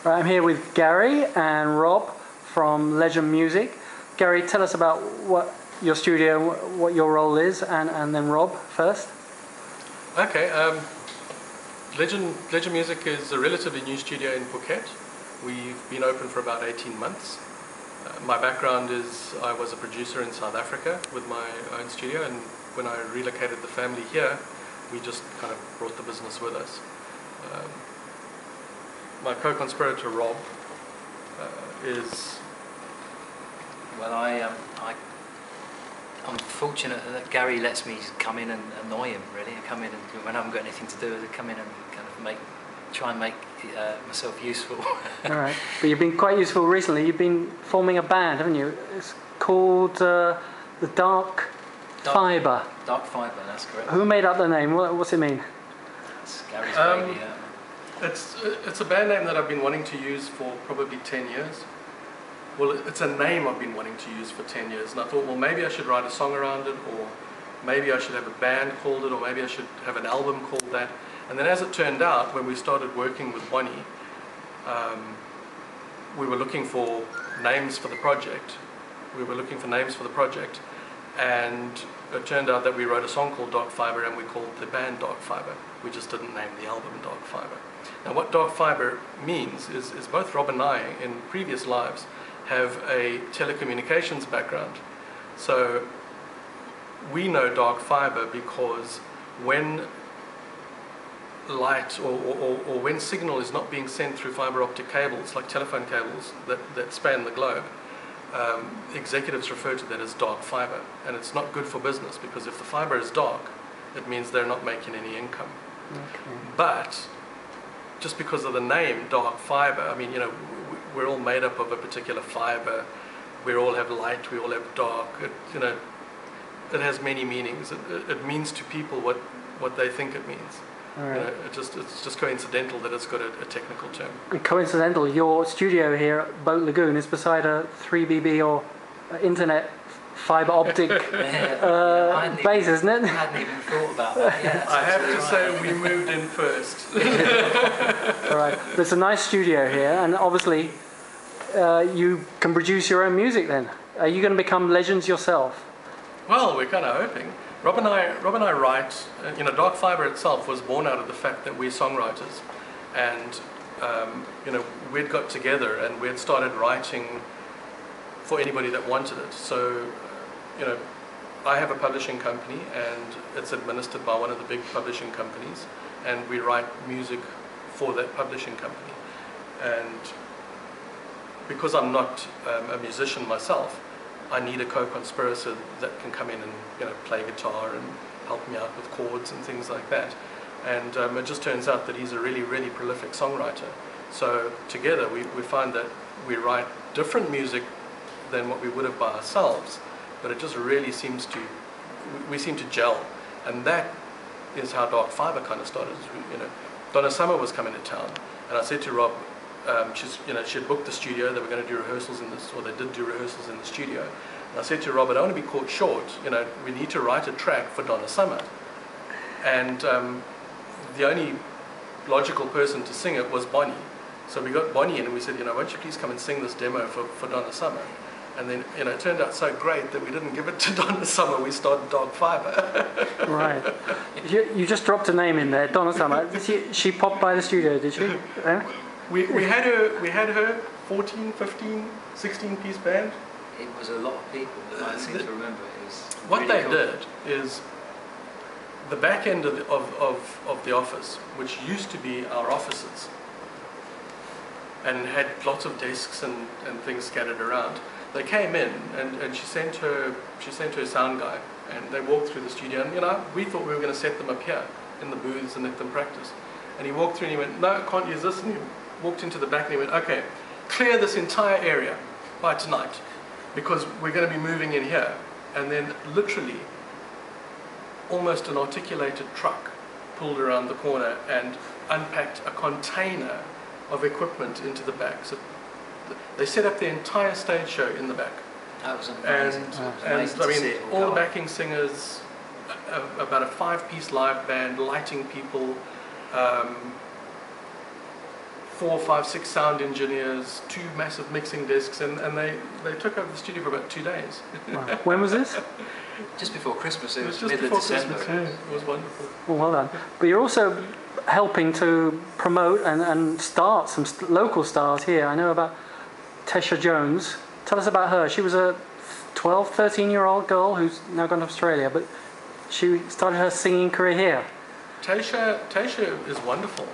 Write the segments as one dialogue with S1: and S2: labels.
S1: Right, I'm here with Gary and Rob from Legend Music. Gary, tell us about what your studio, what your role is, and then Rob first.
S2: Okay, Legend Music is a relatively new studio in Phuket. We've been open for about 18 months. My background is I was a producer in South Africa with my own studio, and when I relocated the family here, we just kind of brought the business with us. My co-conspirator Rob is...
S3: Well, I'm fortunate that Gary lets me come in and annoy him, really. I come in and when I haven't got anything to do, I come in and kind of try and make myself useful.
S1: All right, but you've been quite useful recently. You've been forming a band, haven't you? It's called the Dark Fibre.
S3: Dark Fibre, that's correct.
S1: Who made up the name? What's it mean?
S3: It's Gary's baby.
S2: It's a band name that I've been wanting to use for probably 10 years. Well, it's a name I've been wanting to use for 10 years, and I thought, well, maybe I should write a song around it, or maybe I should have a band called it, or maybe I should have an album called that. And then as it turned out, when we started working with Bonnie, we were looking for names for the project. And it turned out that we wrote a song called Dark Fibre, and we called the band Dark Fibre. We just didn't name the album Dark Fibre. Now what Dark Fibre means is both Rob and I, in previous lives, have a telecommunications background. So we know Dark Fibre because when light or when signal is not being sent through fibre optic cables, like telephone cables that span the globe, executives refer to that as dark fibre, and it's not good for business because if the fibre is dark, it means they're not making any income. Okay. But just because of the name dark fibre, I mean, you know, we're all made up of a particular fibre. We all have light, we all have dark. You know, it has many meanings. It means to people what they think it means. Right. You know, it's just coincidental that it's got a technical term.
S1: And coincidental, your studio here at Boat Lagoon is beside a 3BB or internet fibre optic base, isn't it?
S3: I hadn't even thought about that. Yeah,
S2: I have to say we moved in first.
S1: All right, there's a nice studio here, and obviously you can produce your own music then. Are you going to become legends yourself?
S2: Well, we're kind of hoping. Rob and I write, you know, Dark Fibre itself was born out of the fact that we're songwriters, and you know, we'd got together and we'd started writing for anybody that wanted it. So, you know, I have a publishing company and it's administered by one of the big publishing companies, and we write music for that publishing company. And because I'm not a musician myself, I need a co-conspirator that can come in and, you know, play guitar and help me out with chords and things like that. And it just turns out that he's a really, really prolific songwriter. So together we find that we write different music than what we would have by ourselves, but it just really seems to, we seem to gel. And that is how Dark Fibre kind of started. You know, Donna Summer was coming to town, and I said to Rob, she had booked the studio. They were going to do rehearsals in this, or they did do rehearsals in the studio. And I said to Rob, I don't want to be caught short. You know, we need to write a track for Donna Summer. And the only logical person to sing it was Bonnie. So we got Bonnie in, and we said, you know, won't you please come and sing this demo for Donna Summer? And then, you know, it turned out so great that we didn't give it to Donna Summer. We started Dark Fibre.
S1: Right. You just dropped a name in there, Donna Summer. She popped by the studio, did she?
S2: We had her 14, 15, 16-piece band.
S3: It was a lot of people. I seem to remember it was.
S2: What
S3: really
S2: they
S3: cool.
S2: did is the back end of the office, which used to be our offices, and had lots of desks and things scattered around. They came in and she sent her sound guy, and they walked through the studio, and, you know, we thought we were going to set them up here in the booths and let them practice. And he walked through and he went, no, I can't use this. And he walked into the back and he went, okay, clear this entire area by tonight, because we're going to be moving in here. And then literally almost an articulated truck pulled around the corner and unpacked a container of equipment into the back. So they set up the entire stage show in the back.
S3: That was amazing.
S2: And I mean, all the backing singers, about a 5-piece live band, lighting people, 4, 5, 6 sound engineers, 2 massive mixing desks, and they took over the studio for about 2 days.
S1: Wow. When was this?
S3: Just before Christmas, it was
S2: just
S3: middle of
S2: before
S3: December.
S2: Christmas, yeah. It was wonderful.
S1: Well done. But you're also helping to promote and start some local stars here. I know about Tesha Jones. Tell us about her. She was a 12, 13-year-old girl who's now gone to Australia, but she started her singing career here.
S2: Tasha is wonderful.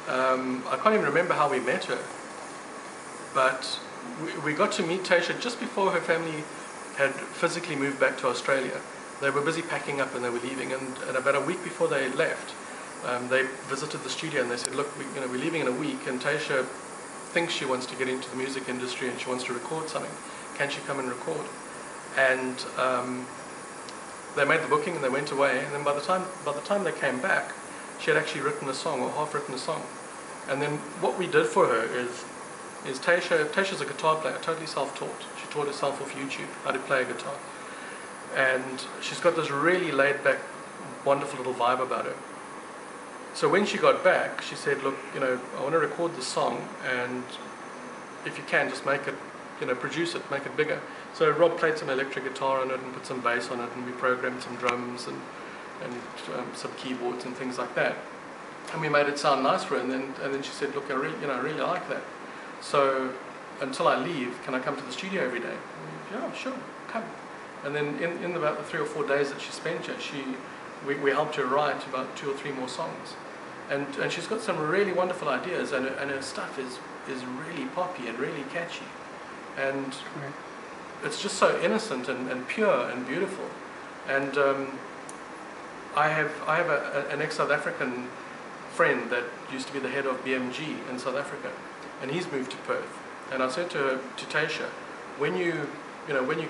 S2: I can't even remember how we met her, but we got to meet Tasha just before her family had physically moved back to Australia. They were busy packing up and they were leaving, and about a week before they left, they visited the studio and they said, look, we're leaving in a week, and Tasha thinks she wants to get into the music industry and she wants to record something. Can she come and record? And they made the booking and they went away, and then by the time they came back, she had actually written a song, or half written a song. And then what we did for her is Tasha's a guitar player, totally self-taught. She taught herself off YouTube how to play a guitar. And she's got this really laid-back, wonderful little vibe about her. So when she got back, she said, look, I want to record this song, and if you can, just make it, produce it, make it bigger. So Rob played some electric guitar on it and put some bass on it, and we programmed some drums and some keyboards and things like that. And we made it sound nice for her, and then she said, look, I really like that. So until I leave, can I come to the studio every day? Yeah, sure, come. And then in about the 3 or 4 days that she spent here, we helped her write about 2 or 3 more songs. And she's got some really wonderful ideas, and her stuff is really poppy and really catchy. And it's just so innocent and pure and beautiful. And I have an ex-South African friend that used to be the head of BMG in South Africa, and he's moved to Perth. And I said to Tasha, when you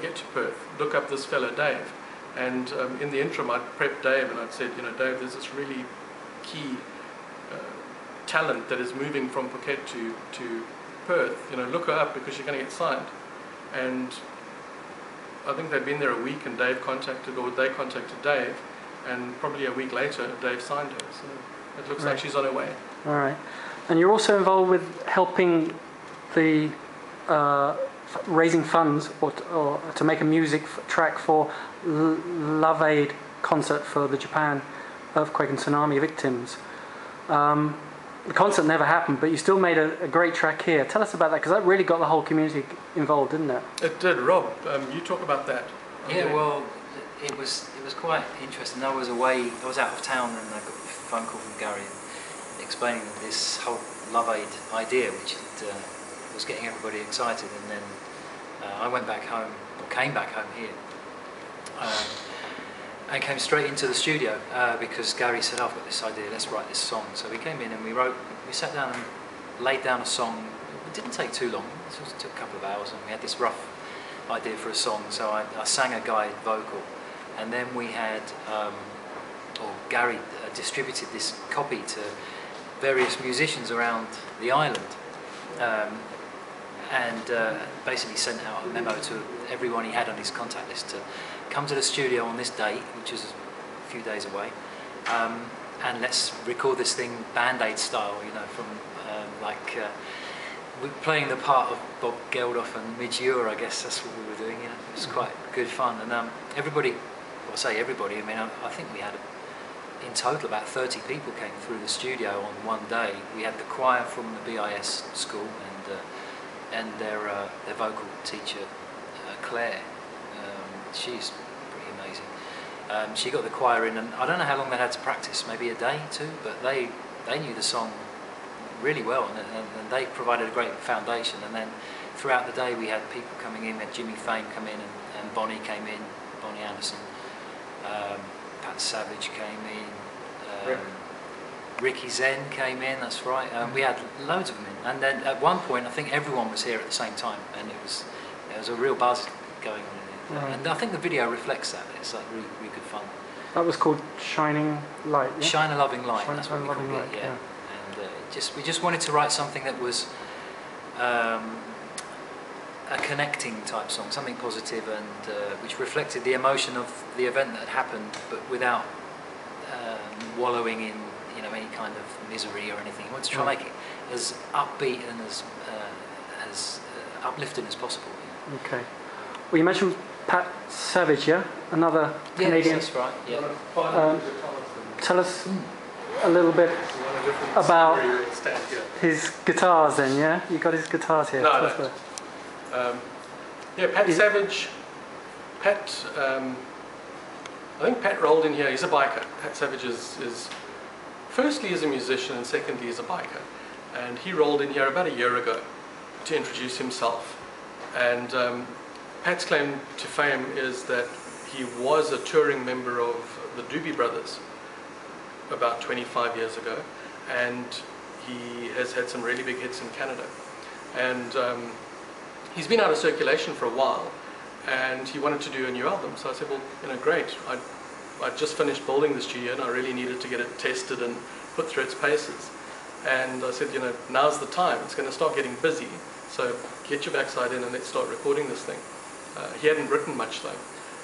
S2: get to Perth, look up this fellow Dave. And in the interim, I'd prepped Dave, and I'd said, Dave, there's this really key talent that is moving from Phuket to Perth. Look her up because you're going to get signed. And I think they'd been there a week, and they contacted Dave, and probably a week later, Dave signed her. So it looks like she's on her way.
S1: All right. And you're also involved with helping the raising funds or to make a music track for Love Aid concert for the Japan earthquake and tsunami victims. The concert never happened, but you still made a great track here. Tell us about that, because that really got the whole community involved, didn't it? It
S2: did. Rob, you talk about that.
S3: Yeah, well, it was quite interesting. I was away, I was out of town, and I got a phone call from Gary explaining this whole Love Aid idea, which was getting everybody excited. And then I went back home, or came back home here, and came straight into the studio because Gary said, I've got this idea, let's write this song. So we came in and we sat down and laid down a song. It didn't take too long, it took a couple of hours, and we had this rough idea for a song. So I sang a guide vocal, and then we had, Gary distributed this copy to various musicians around the island, and basically sent out a memo to everyone he had on his contact list to come to the studio on this date, which is a few days away, and let's record this thing Band-Aid style, from we're playing the part of Bob Geldof and Midge Ure, I guess that's what we were doing. It was quite good fun, and everybody, well, I say everybody, I think we had in total about 30 people came through the studio on one day. We had the choir from the BIS school and their vocal teacher Claire. She's pretty amazing. She got the choir in, and I don't know how long they had to practice, maybe a day, 2, but they knew the song really well, and they provided a great foundation. And then throughout the day we had people coming in. We had Jimmy Fame come in, and Bonnie came in, Bonnie Anderson, Pat Savage came in, Ricky Zen came in, that's right. We had loads of them in, and then at one point I think everyone was here at the same time, and there was a real buzz going on. Right. And I think the video reflects that. It's like really, really good fun.
S1: That was called Shining Light. Yeah?
S3: Shine a Loving Light. That's what we called it. Yeah. And we just wanted to write something that was a connecting type song, something positive, and which reflected the emotion of the event that had happened, but without wallowing in any kind of misery or anything. He wanted to try and make it as upbeat and as uplifting as possible.
S1: Okay. Well, you mentioned Pat Savage, yeah? Another Canadian.
S3: Yes, that's right. Yeah.
S1: Tell us a little bit about his guitars then, yeah? You got his guitars here.
S2: No, yeah, Pat Savage. Pat, I think Pat rolled in here. He's a biker. Pat Savage is firstly he's a musician and secondly he's a biker. And he rolled in here about a year ago to introduce himself. And Pat's claim to fame is that he was a touring member of the Doobie Brothers about 25 years ago, and he has had some really big hits in Canada. And he's been out of circulation for a while, and he wanted to do a new album. So I said, well, great. I just finished building the studio, and I really needed to get it tested and put through its paces. And I said, now's the time. It's going to start getting busy. So get your backside in and let's start recording this thing. He hadn't written much though.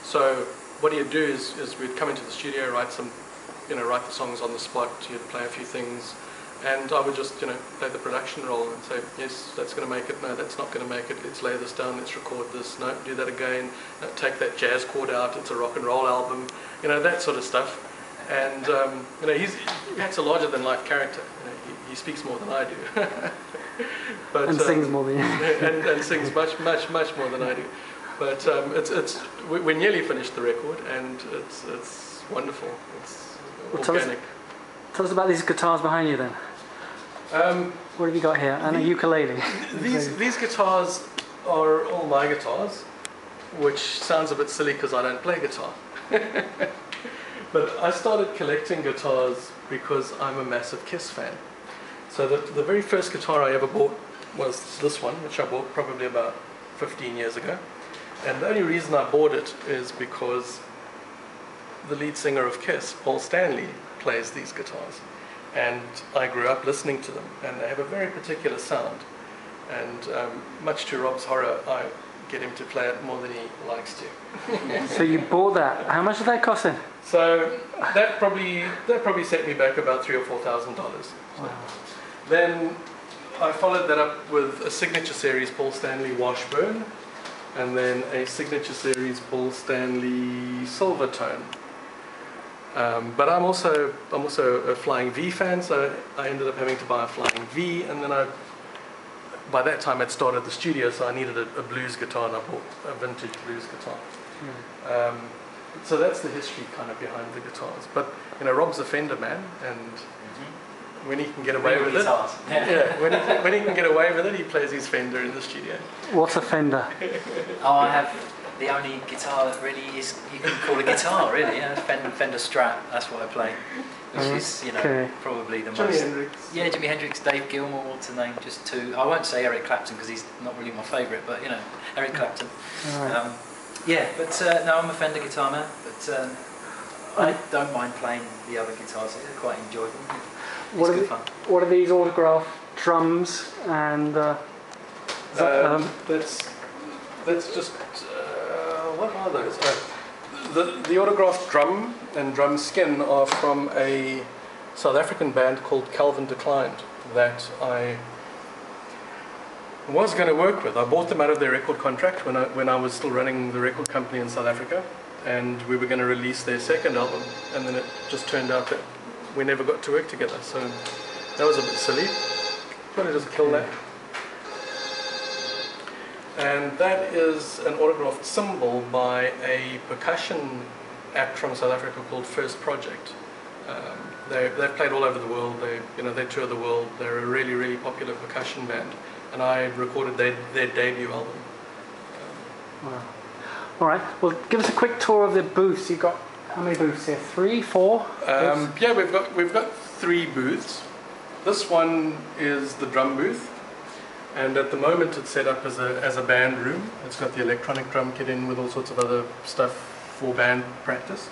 S2: So what he'd do is we'd come into the studio, write the songs on the spot. He'd play a few things, and I would just, play the production role and say, yes, that's going to make it. No, that's not going to make it. Let's lay this down. Let's record this. No, do that again. No, take that jazz chord out. It's a rock and roll album. That sort of stuff. And Pat's a larger than life character. He speaks more than I do. But,
S1: and sings more than you.
S2: and sings much more than I do. But we're nearly finished the record, and it's wonderful. It's organic.
S1: Tell us about these guitars behind you then. What have you got here? And a ukulele.
S2: These guitars are all my guitars, which sounds a bit silly because I don't play guitar. But I started collecting guitars because I'm a massive Kiss fan. So the very first guitar I ever bought was this one, which I bought probably about 15 years ago. And the only reason I bought it is because the lead singer of Kiss, Paul Stanley, plays these guitars. And I grew up listening to them, and they have a very particular sound. And much to Rob's horror, I get him to play it more than he likes to.
S1: So you bought that. How much did that cost then?
S2: So that probably set me back about $3,000 or $4,000.
S1: Wow.
S2: Then I followed that up with a signature series Paul Stanley Washburn, and then a signature series Paul Stanley Silvertone. But I'm also a Flying V fan, so I ended up having to buy a Flying V, and then by that time I'd started the studio, so I needed a blues guitar, and I bought a vintage blues guitar. So that's the history kind of behind the guitars. But Rob's a Fender man, and when he can get away with it, when he can get away with it, he plays his Fender in the studio.
S1: What's a Fender?
S3: Oh, I have the only guitar that really is, you can call a guitar really, Fender Strat, that's what I play. Which is, probably the most...
S2: Hendrix.
S3: Yeah, Jimi Hendrix, Dave Gilmour, to name just two. I won't say Eric Clapton because he's not really my favourite, but Eric Clapton.
S1: Right.
S3: No, I'm a Fender guitar man, but I don't mind playing the other guitars, they're quite enjoyable. It's good fun.
S1: What are these autograph drums and...
S2: That's just... what are those? The autographed drum and drum skin are from a South African band called Calvin Declined that I was going to work with. I bought them out of their record contract when I was still running the record company in South Africa, and we were going to release their second album, and then it just turned out that we never got to work together, so that was a bit silly. But it just killed that. And that is an autographed cymbal by a percussion act from South Africa called First Project. They've played all over the world. They tour the world. They're a really, really popular percussion band, and I recorded their debut album.
S1: Wow. All right. Well, give us a quick tour of the booths. You've got how many booths here? 3, 4?
S2: Yeah, we've got 3 booths. This one is the drum booth. And at the moment it's set up as a band room. It's got the electronic drum kit in with all sorts of other stuff for band practice.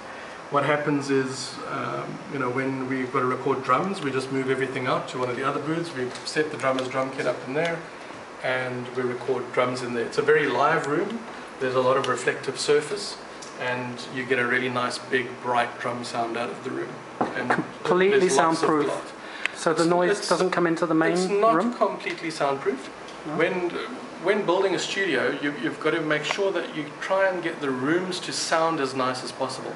S2: What happens is, when we've got to record drums, we just move everything out to one of the other booths. We set the drummer's drum kit up in there, and we record drums in there. It's a very live room. There's a lot of reflective surface, and you get a really nice, big, bright drum sound out of the room. And
S1: Completely
S2: there's lots of
S1: soundproof.
S2: glass.
S1: So the noise doesn't come into the main
S2: It's not
S1: room?
S2: completely soundproof.
S1: No.
S2: When building a studio, you've got to make sure that you try and get the rooms to sound as nice as possible.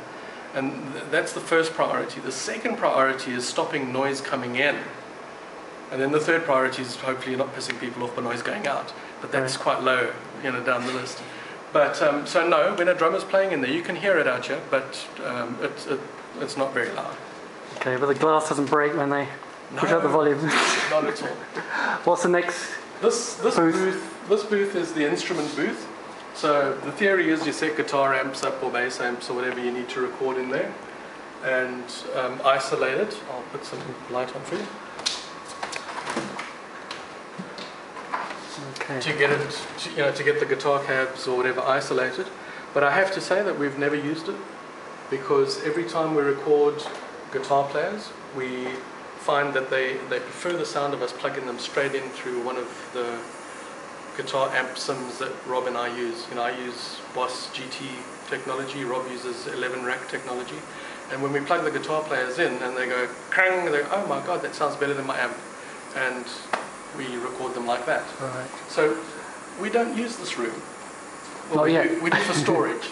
S2: And that's the first priority. The second priority is stopping noise coming in. And then the third priority is hopefully not pissing people off by noise going out. But that's quite low, down the list. But so no, when a drummer's playing in there, you can hear it out here, but it's not very loud.
S1: Okay, but the glass doesn't break when they push up the volume.
S2: Not at all.
S1: What's the next?
S2: This booth is the instrument booth. So the theory is you set guitar amps up or bass amps or whatever you need to record in there, and isolate it. I'll put some light on for you.
S1: Okay.
S2: To get it, to get the guitar cabs or whatever isolated. But I have to say that we've never used it, because every time we record guitar players, we find that they prefer the sound of us plugging them straight in through one of the guitar amp sims that Rob and I use. I use Boss GT technology, Rob uses 11 rack technology, and when we plug the guitar players in and they go crang, they go, oh my god, that sounds better than my amp, and we record them like that.
S1: Right.
S2: So we don't use this room.
S1: Not yet.
S2: We do for storage.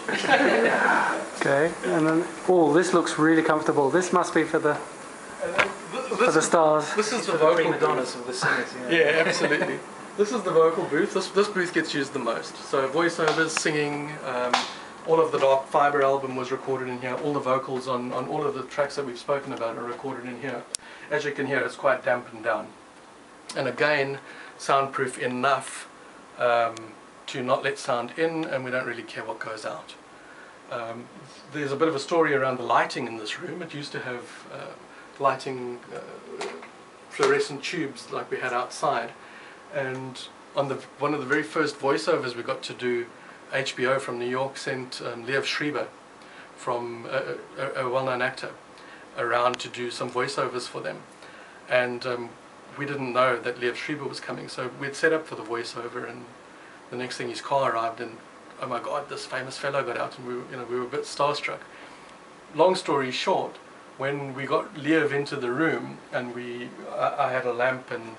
S1: Okay, and then this looks really comfortable. This must be for the stars.
S2: This is the
S3: For
S2: vocal
S3: prima
S2: booth.
S3: donnas of the singers.
S2: Yeah, absolutely. This is the vocal booth. This booth gets used the most. So voiceovers, singing, all of the Dark Fibre album was recorded in here. All the vocals on all of the tracks that we've spoken about are recorded in here. As you can hear, it's quite dampened down. And again, soundproof enough to not let sound in, and we don't really care what goes out. There's a bit of a story around the lighting in this room. It used to have lighting fluorescent tubes like we had outside, and on one of the very first voiceovers we got to do, HBO from New York sent Liev Schreiber, from a well-known actor, around to do some voiceovers for them, and we didn't know that Liev Schreiber was coming, so we'd set up for the voiceover, and the next thing his car arrived, and oh my god, this famous fellow got out, and we were a bit starstruck. Long story short, when we got Liev into the room, and I had a lamp and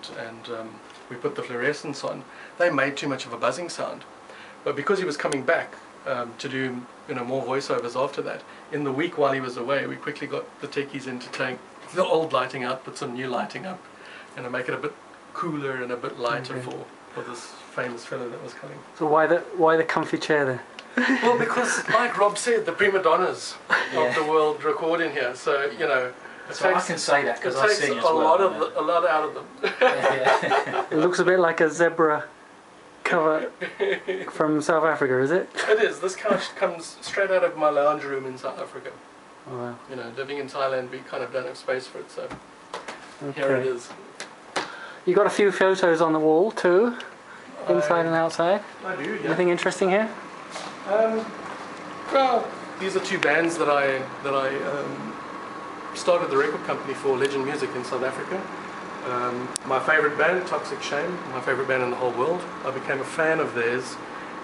S2: we put the fluorescents on, they made too much of a buzzing sound. But because he was coming back to do more voiceovers after that, in the week while he was away, we quickly got the techies in to take the old lighting out, put some new lighting up, and make it a bit cooler and a bit lighter for this famous fellow that was coming.
S1: So why the comfy chair there?
S2: Well, because like Rob said, the prima donnas of the world record in here, so
S3: So I can say that because I've seen it as well.
S2: a lot out of them.
S1: It looks a bit like a zebra cover from South Africa, is it?
S2: It is. This couch comes straight out of my lounge room in South Africa.
S1: Oh, wow.
S2: Living in Thailand, we kind of don't have space for it, so here it is.
S1: You got a few photos on the wall too, inside and outside.
S2: I do, yeah.
S1: Anything interesting here?
S2: Well, these are two bands that I started the record company for, Legend Music in South Africa. My favourite band, Toxic Shame, my favourite band in the whole world. I became a fan of theirs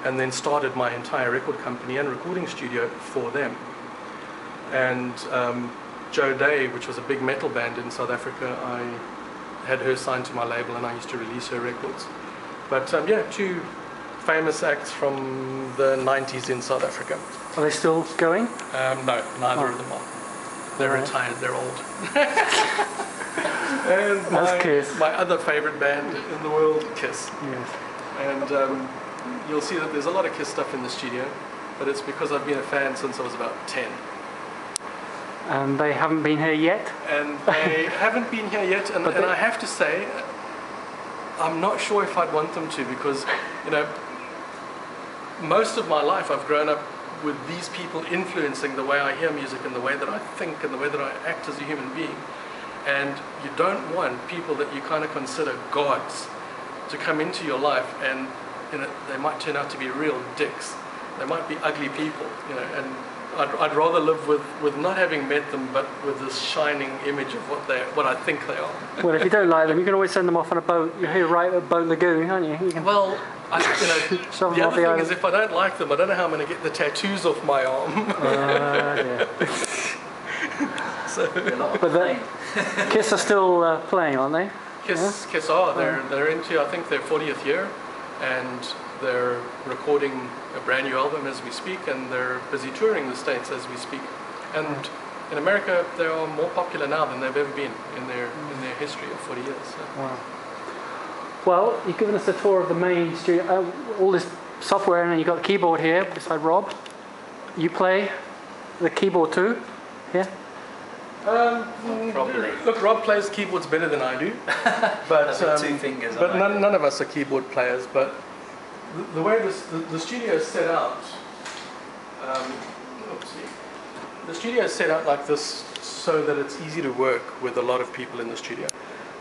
S2: and then started my entire record company and recording studio for them. And Joe Day, which was a big metal band in South Africa, I had her signed to my label and I used to release her records. But two famous acts from the 90s in South Africa.
S1: Are they still going?
S2: No, neither of them are. They're retired, they're old. And my other favourite band in the world, Kiss.
S1: Yes.
S2: And you'll see that there's a lot of Kiss stuff in the studio, but it's because I've been a fan since I was about 10.
S1: And they haven't been here yet?
S2: And they haven't been here yet, and I have to say, I'm not sure if I'd want them to, because, most of my life I've grown up with these people influencing the way I hear music and the way that I think and the way that I act as a human being. And you don't want people that you kind of consider gods to come into your life, and they might turn out to be real dicks. They might be ugly people, and I'd rather live with not having met them, but with this shining image of what I think they are.
S1: Well, if you don't like them, you can always send them off on a boat. You're here right at Boat Lagoon, aren't you?
S2: Well,
S1: Shove
S2: the
S1: them off
S2: other
S1: the
S2: thing is
S1: island.
S2: if I don't like them, I don't know how I'm going to get the tattoos off my arm.
S1: Yeah.
S3: A lot of
S1: But
S3: pain.
S1: Kiss are still playing, aren't they?
S2: Kiss are. They're into, I think, their 40th year, and they're recording a brand new album as we speak, and they're busy touring the States as we speak. And in America, they are more popular now than they've ever been in their history of 40 years. So.
S1: Wow. Well, you've given us a tour of the main studio, all this software, and you've got the keyboard here beside Rob. You play the keyboard too? Yeah?
S3: Probably.
S2: Look, Rob plays keyboards better than I do, but
S3: Two fingers.
S2: but none of us are keyboard players. But the way the studio is set out, the studio is set out like this so that it's easy to work with a lot of people in the studio.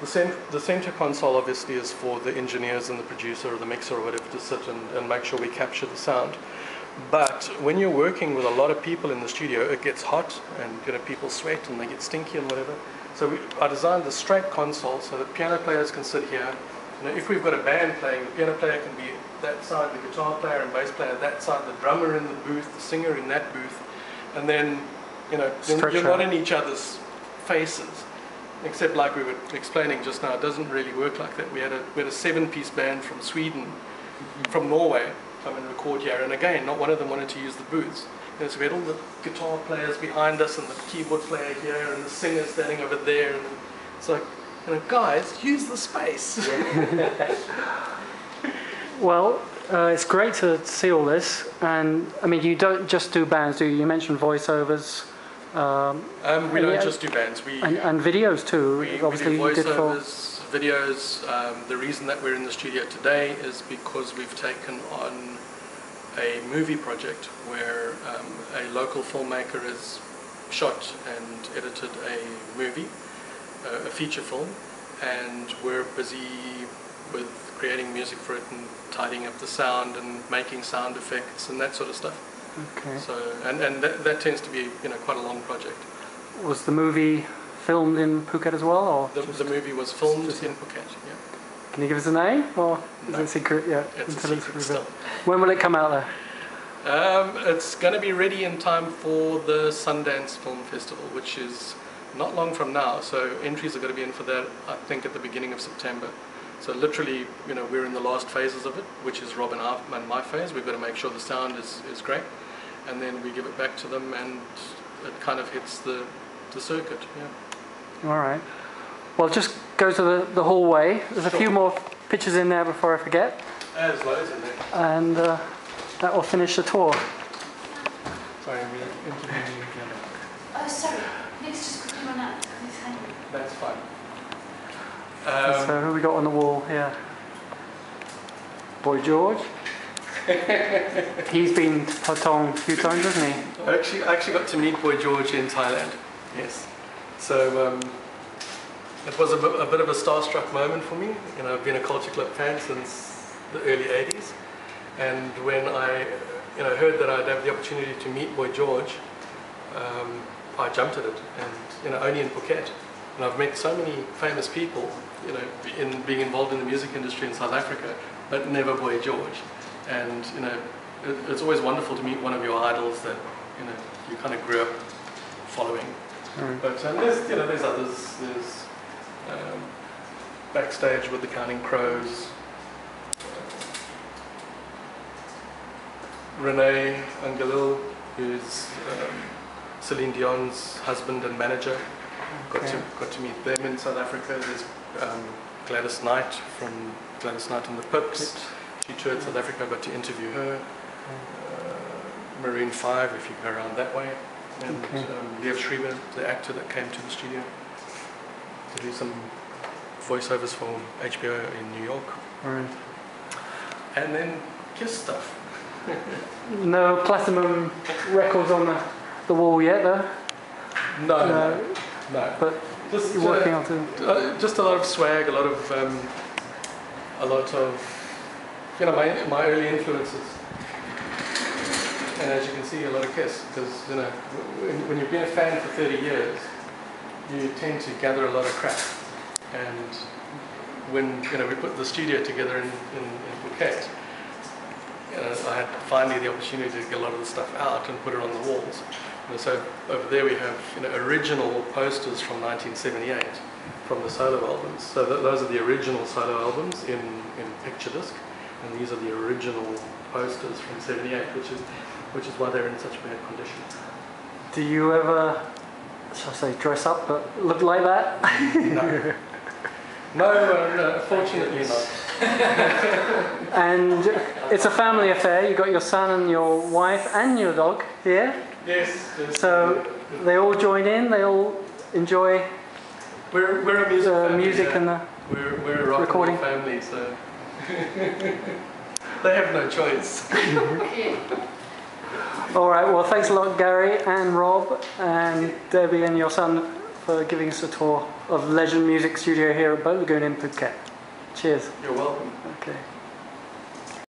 S2: The center console obviously is for the engineers and the producer or the mixer or whatever to sit and make sure we capture the sound. But when you're working with a lot of people in the studio, it gets hot and people sweat and they get stinky and whatever. So I designed the straight console so that piano players can sit here. If we've got a band playing, the piano player can be that side, the guitar player and bass player that side, the drummer in the booth, the singer in that booth, and then you're not in each other's faces. Except like we were explaining just now, it doesn't really work like that. We had a 7-piece band from Sweden, from Norway, come and record here, and again, not one of them wanted to use the booths. So we had all the guitar players behind us and the keyboard player here and the singer standing over there, and it's like, guys, use the space.
S1: Well, it's great to see all this, and I mean, you don't just do bands, do you? You mentioned voiceovers.
S2: We don't just do bands.
S1: And videos too.
S2: We
S1: Obviously,
S2: do
S1: you did for
S2: voiceovers, videos. The reason that we're in the studio today is because we've taken on a movie project where a local filmmaker has shot and edited a movie, a feature film, and we're busy with creating music for it and tidying up the sound and making sound effects and that sort of stuff.
S1: Okay.
S2: So and that tends to be quite a long project.
S1: Was the movie filmed in Phuket as well, or
S2: The movie was filmed in Phuket. Yeah.
S1: can you give us a name, or is
S2: No.
S1: it secret? Yeah,
S2: It's a
S1: until
S2: secret
S1: revealed.
S2: still.
S1: When will it come out there?
S2: It's going to be ready in time for the Sundance Film Festival, which is not long from now. So entries are going to be in for that, I think, at the beginning of September. So literally, we're in the last phases of it, which is Rob and my phase. We've got to make sure the sound is great, and then we give it back to them, and it kind of hits the circuit. Yeah.
S1: All right. Well, just go to the hallway. There's a few more pictures in there before I forget,
S2: There's loads in there.
S1: and that will finish the tour.
S2: Sorry, we're interviewing you again.
S4: Oh, sorry. Nick's just quickly run out. He's hanging.
S2: That's fine.
S1: So who we got on the wall here? Boy George. He's been to Patong a few times, hasn't he?
S2: I actually got to meet Boy George in Thailand. Yes. So it was a bit of a starstruck moment for me. I've been a Culture Club fan since the early 80s, and when I heard that I'd have the opportunity to meet Boy George, I jumped at it, and only in Phuket. And I've met so many famous people, in being involved in the music industry in South Africa, but never Boy George. And it's always wonderful to meet one of your idols that you kind of grew up following.
S1: Mm.
S2: But there's others. There's backstage with the Counting Crows, Renee Angelil, who's Celine Dion's husband and manager.
S1: Okay.
S2: Got to meet them in South Africa. There's Gladys Knight from Gladys Knight and the Pips. She toured South Africa. I got to interview her. Maroon 5, if you go around that way. And
S1: Okay.
S2: Liev Schreiber, the actor that came to the studio to do some voiceovers for HBO in New York.
S1: All right.
S2: And then Kiss stuff.
S1: No platinum records on the wall yet, though.
S2: No.
S1: But
S2: Just,
S1: you're working on to.
S2: just a lot of swag, a lot of my early influences. And as you can see, a lot of Kiss, because when you've been a fan for 30 years, you tend to gather a lot of crap. And when we put the studio together in Phuket, I had finally the opportunity to get a lot of the stuff out and put it on the walls. So over there we have original posters from 1978 from the solo albums. So those are the original solo albums in picture disc, and these are the original posters from '78, which is why they're in such bad condition.
S1: Do you ever, shall I say, dress up but look like that?
S2: No. No, fortunately not.
S1: And it's a family affair. You've got your son and your wife and your dog here.
S2: Yes.
S1: So they all join in. They all enjoy.
S2: We're a music family,
S1: music
S2: yeah.
S1: and the
S2: we're a rock
S1: recording
S2: and roll family, so they have no choice.
S1: All right. Well, thanks a lot, Gary and Rob and Debbie and your son for giving us a tour of Legend Music Studio here at Boat Lagoon in Phuket. Cheers.
S2: You're welcome.
S1: Okay.